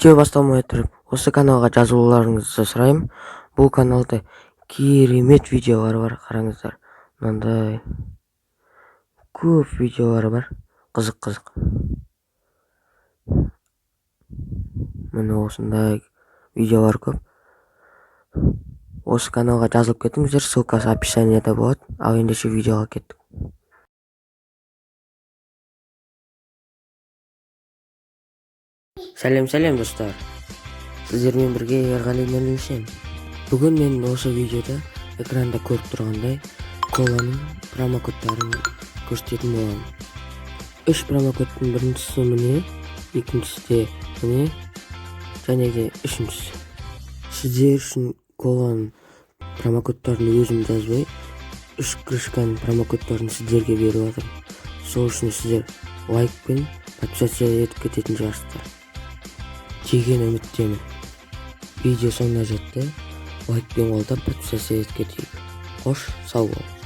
Видео басталмай тұрып, осы каналға жазылуларыңызды сұраймын. Бұл каналда керемет видеолар бар, қараңыздар. Мынандай көп видеолар бар, қызық. Міне осындай видеолар көп. Осы каналға жазылып кетіңіздер, ссылкасы описанияда болады. Ал ендеше видеоға кеттік. Сәлем достар. Сіздермен бірге Ерғали Нұрмешен. Бүгін мен осы видеода экранда көріп тұрғандай коланың промокодтарын көрсететін боламын. 3 промокодтың біріншісі міне, екіншісі міне, және де үшіншісі. Сіздер үшін коланың промокодтарын өзім жазбай, 3 крышканың промокодтарын сіздерге беріп жатырмын. Сол үшін сіздер лайк пен подписация етіп кететін шығарсыздар деген үміттемін. Видео соңына жетті. Лайк пен қолдап подписация етіп кетейік. Қош, сау бол.